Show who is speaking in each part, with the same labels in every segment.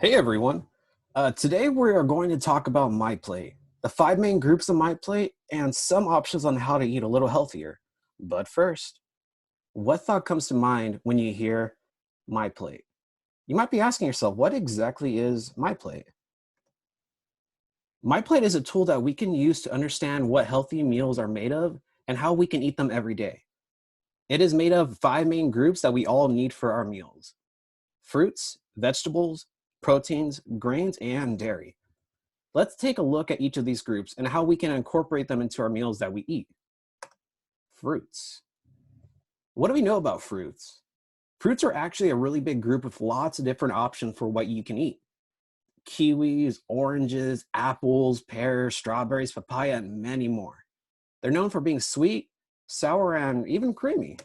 Speaker 1: Hey everyone. Today we are going to talk about MyPlate, the five main groups of MyPlate, and some options on how to eat a little healthier. But first, what thought comes to mind when you hear MyPlate? You might be asking yourself, what exactly is MyPlate? MyPlate is a tool that we can use to understand what healthy meals are made of and how we can eat them every day. It is made of five main groups that we all need for our meals: fruits, vegetables, proteins, grains, and dairy. Let's take a look at each of these groups and how we can incorporate them into our meals that we eat. Fruits. What do we know about fruits? Fruits are actually a really big group with lots of different options for what you can eat. Kiwis, oranges, apples, pears, strawberries, papaya, and many more. They're known for being sweet, sour, and even creamy.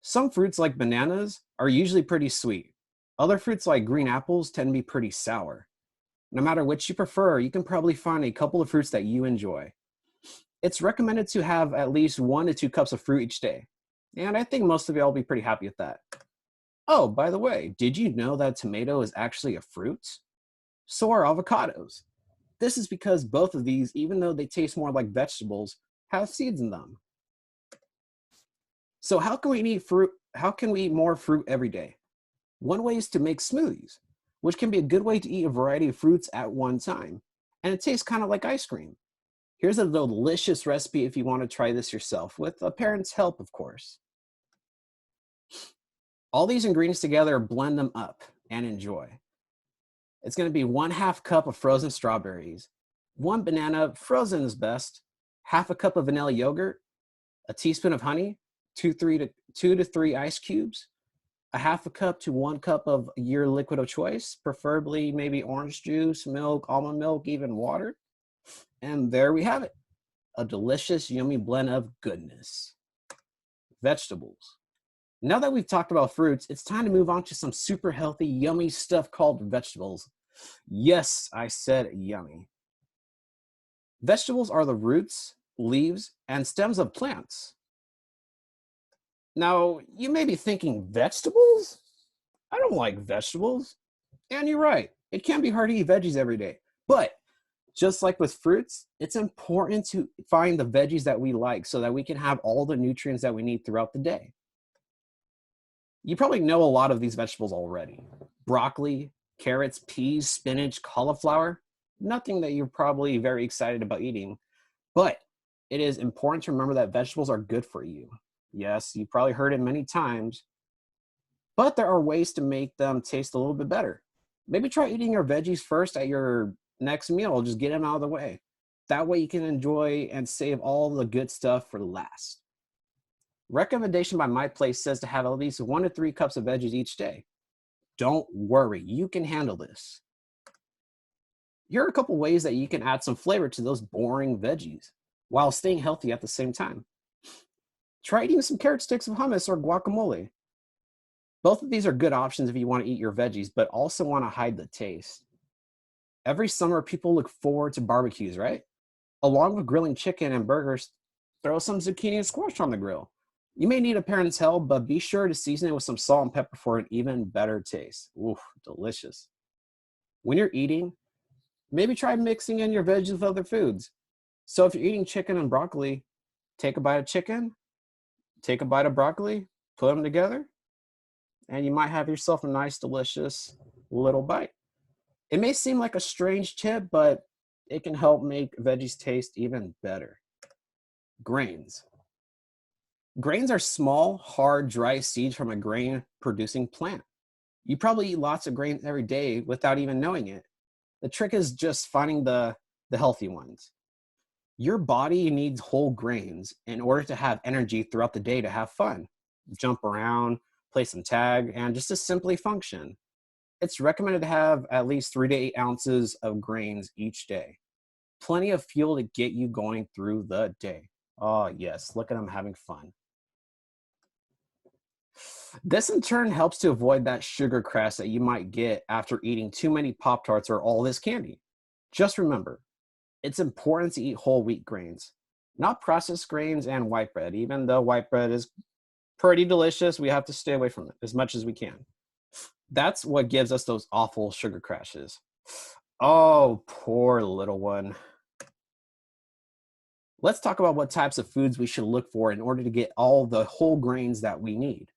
Speaker 1: Some fruits, like bananas, are usually pretty sweet. Other fruits, like green apples, tend to be pretty sour. No matter which you prefer, you can probably find a couple of fruits that you enjoy. It's recommended to have at least 1 to 2 cups of fruit each day. And I think most of you will be pretty happy with that. Oh, by the way, did you know that tomato is actually a fruit? So are avocados. This is because both of these, even though they taste more like vegetables, have seeds in them. So how can we eat fruit? How can we eat more fruit every day? One way is to make smoothies, which can be a good way to eat a variety of fruits at one time. And it tastes kind of like ice cream. Here's a delicious recipe if you want to try this yourself, with a parent's help, of course. All these ingredients together, blend them up and enjoy. It's going to be 1/2 cup of frozen strawberries, 1 banana, frozen is best, 1/2 cup of vanilla yogurt, a teaspoon of honey, 2 to 3 ice cubes, 1/2 cup to 1 cup of your liquid of choice, preferably maybe orange juice, milk, almond milk, even water. And there we have it, a delicious, yummy blend of goodness. Vegetables. Now that we've talked about fruits, it's time to move on to some super healthy, yummy stuff called vegetables. Yes, I said yummy. Vegetables are the roots, leaves, and stems of plants. Now, you may be thinking, vegetables? I don't like vegetables. And you're right, it can be hard to eat veggies every day. But just like with fruits, it's important to find the veggies that we like so that we can have all the nutrients that we need throughout the day. You probably know a lot of these vegetables already: broccoli, carrots, peas, spinach, cauliflower. Nothing that you're probably very excited about eating, but it is important to remember that vegetables are good for you. Yes, you probably heard it many times, but there are ways to make them taste a little bit better. Maybe try eating your veggies first at your next meal. Just get them out of the way. That way you can enjoy and save all the good stuff for last. Recommendation by MyPlate says to have at least 1 to 3 cups of veggies each day. Don't worry, you can handle this. Here are a couple ways that you can add some flavor to those boring veggies while staying healthy at the same time. Try eating some carrot sticks of hummus or guacamole. Both of these are good options if you want to eat your veggies, but also want to hide the taste. Every summer, people look forward to barbecues, right? Along with grilling chicken and burgers, throw some zucchini and squash on the grill. You may need a parent's help, but be sure to season it with some salt and pepper for an even better taste. Ooh, delicious. When you're eating, maybe try mixing in your veggies with other foods. So if you're eating chicken and broccoli, take a bite of chicken, take a bite of broccoli, put them together, and you might have yourself a nice, delicious little bite. It may seem like a strange tip, but it can help make veggies taste even better. Grains. Grains are small, hard, dry seeds from a grain producing plant. You probably eat lots of grains every day without even knowing it. The trick is just finding the healthy ones. Your body needs whole grains in order to have energy throughout the day to have fun, jump around, play some tag, and just to simply function. It's recommended to have at least 3 to 8 ounces of grains each day. Plenty of fuel to get you going through the day. Oh, yes, look at them having fun. This in turn helps to avoid that sugar crash that you might get after eating too many Pop Tarts or all this candy. Just remember, it's important to eat whole wheat grains, not processed grains and white bread. Even though white bread is pretty delicious, we have to stay away from it as much as we can. That's what gives us those awful sugar crashes. Oh, poor little one. Let's talk about what types of foods we should look for in order to get all the whole grains that we need.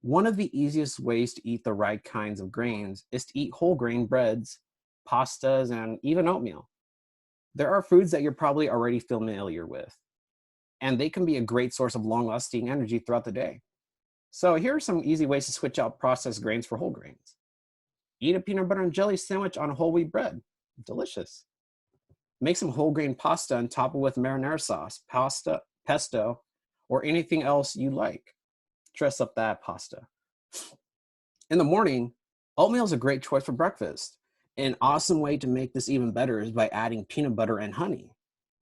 Speaker 1: One of the easiest ways to eat the right kinds of grains is to eat whole grain breads, pastas, and even oatmeal. There are foods that you're probably already familiar with, and they can be a great source of long lasting energy throughout the day. So, here are some easy ways to switch out processed grains for whole grains. Eat a peanut butter and jelly sandwich on whole wheat bread. Delicious. Make some whole grain pasta and top it with marinara sauce, pasta, pesto, or anything else you like. Dress up that pasta. In the morning, oatmeal is a great choice for breakfast. An awesome way to make this even better is by adding peanut butter and honey.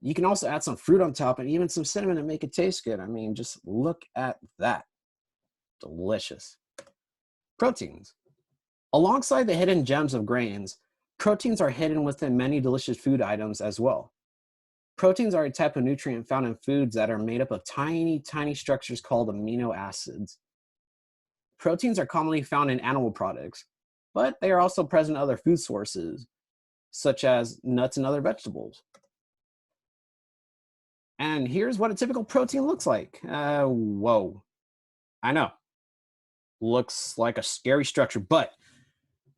Speaker 1: You can also add some fruit on top and even some cinnamon to make it taste good. I mean, just look at that. Delicious. Proteins. Alongside the hidden gems of grains, proteins are hidden within many delicious food items as well. Proteins are a type of nutrient found in foods that are made up of tiny, tiny structures called amino acids. Proteins are commonly found in animal products, but they are also present in other food sources, such as nuts and other vegetables. And here's what a typical protein looks like. Whoa. I know. Looks like a scary structure, but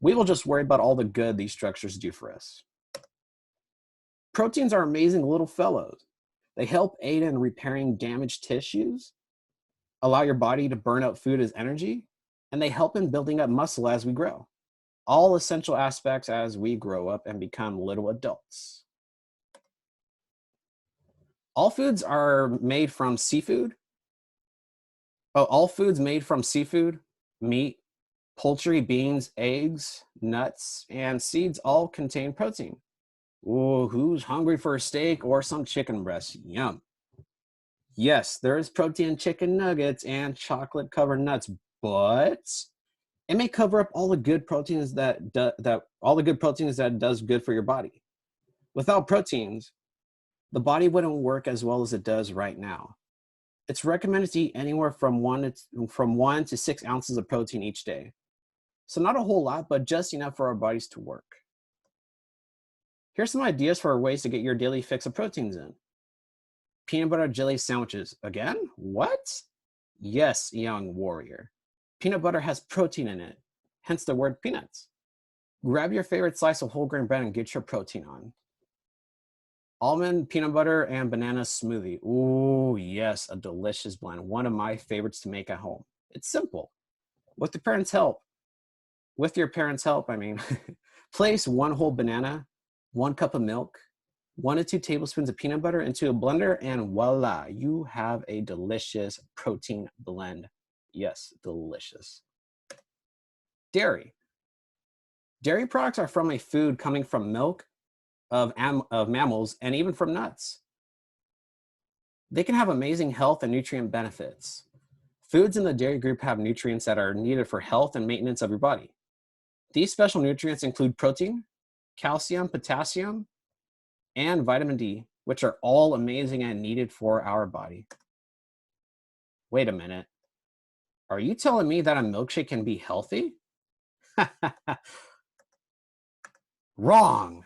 Speaker 1: we will just worry about all the good these structures do for us. Proteins are amazing little fellows. They help aid in repairing damaged tissues, allow your body to burn up food as energy, and they help in building up muscle as we grow. All essential aspects as we grow up and become little adults. All foods are made from seafood. Oh, all foods made from seafood, meat, poultry, beans, eggs, nuts, and seeds all contain protein. Ooh, who's hungry for a steak or some chicken breast? Yum. Yes, there is protein in chicken nuggets and chocolate covered nuts, but it may cover up all the good proteins that does good for your body. Without proteins, the body wouldn't work as well as it does right now. It's recommended to eat anywhere from 1 to 6 ounces of protein each day. So not a whole lot, but just enough for our bodies to work. Here's some ideas for ways to get your daily fix of proteins in. Peanut butter jelly sandwiches. Again? What? Yes, young warrior. Peanut butter has protein in it, hence the word peanuts. Grab your favorite slice of whole grain bread and get your protein on. Almond, peanut butter, and banana smoothie. Ooh, yes, a delicious blend. One of my favorites to make at home. It's simple. With your parents' help, I mean, place one whole banana, 1 cup of milk, 1 to 2 tablespoons of peanut butter into a blender, and voila, you have a delicious protein blend. Yes, delicious. Dairy. Dairy products are from a food coming from milk of mammals and even from nuts. They can have amazing health and nutrient benefits. Foods in the dairy group have nutrients that are needed for health and maintenance of your body. These special nutrients include protein, calcium, potassium, and vitamin D, which are all amazing and needed for our body. Wait a minute. Are you telling me that a milkshake can be healthy? Wrong.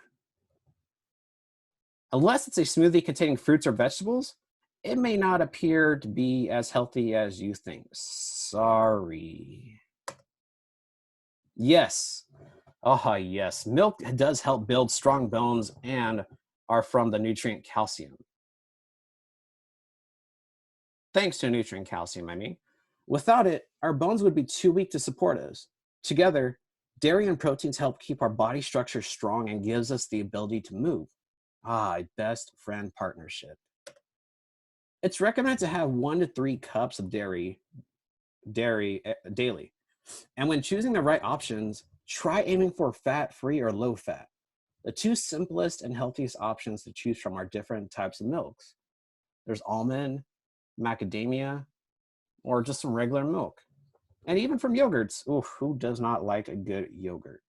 Speaker 1: Unless it's a smoothie containing fruits or vegetables, it may not appear to be as healthy as you think. Sorry. Yes. Yes. Milk does help build strong bones and are from the nutrient calcium. Thanks to nutrient calcium, I mean. Without it, our bones would be too weak to support us. Together, dairy and proteins help keep our body structure strong and gives us the ability to move. A best friend partnership. It's recommended to have 1 to 3 cups of dairy daily. And when choosing the right options, try aiming for fat-free or low fat. The two simplest and healthiest options to choose from are different types of milks. There's almond, macadamia, or just some regular milk. And even from yogurts. Ooh, who does not like a good yogurt?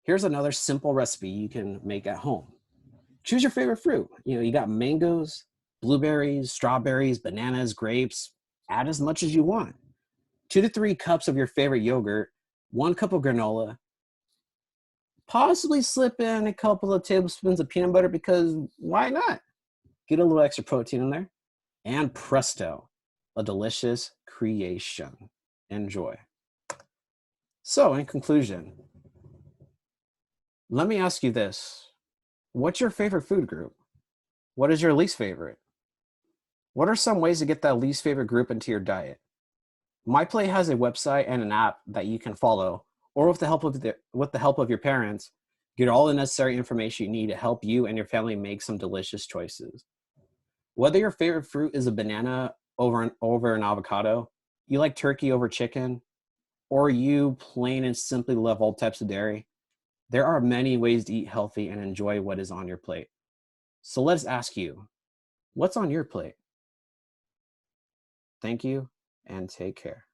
Speaker 1: Here's another simple recipe you can make at home. Choose your favorite fruit. You got mangoes, blueberries, strawberries, bananas, grapes. Add as much as you want. 2 to 3 cups of your favorite yogurt, 1 cup of granola, possibly slip in a couple of tablespoons of peanut butter because why not? Get a little extra protein in there. And presto, a delicious creation. Enjoy. So, in conclusion, let me ask you this. What's your favorite food group? What is your least favorite? What are some ways to get that least favorite group into your diet? MyPlate has a website and an app that you can follow, or with the help of your parents, get all the necessary information you need to help you and your family make some delicious choices. Whether your favorite fruit is a banana over an avocado, you like turkey over chicken, or you plain and simply love all types of dairy, there are many ways to eat healthy and enjoy what is on your plate. So let's ask you, what's on your plate? Thank you and take care.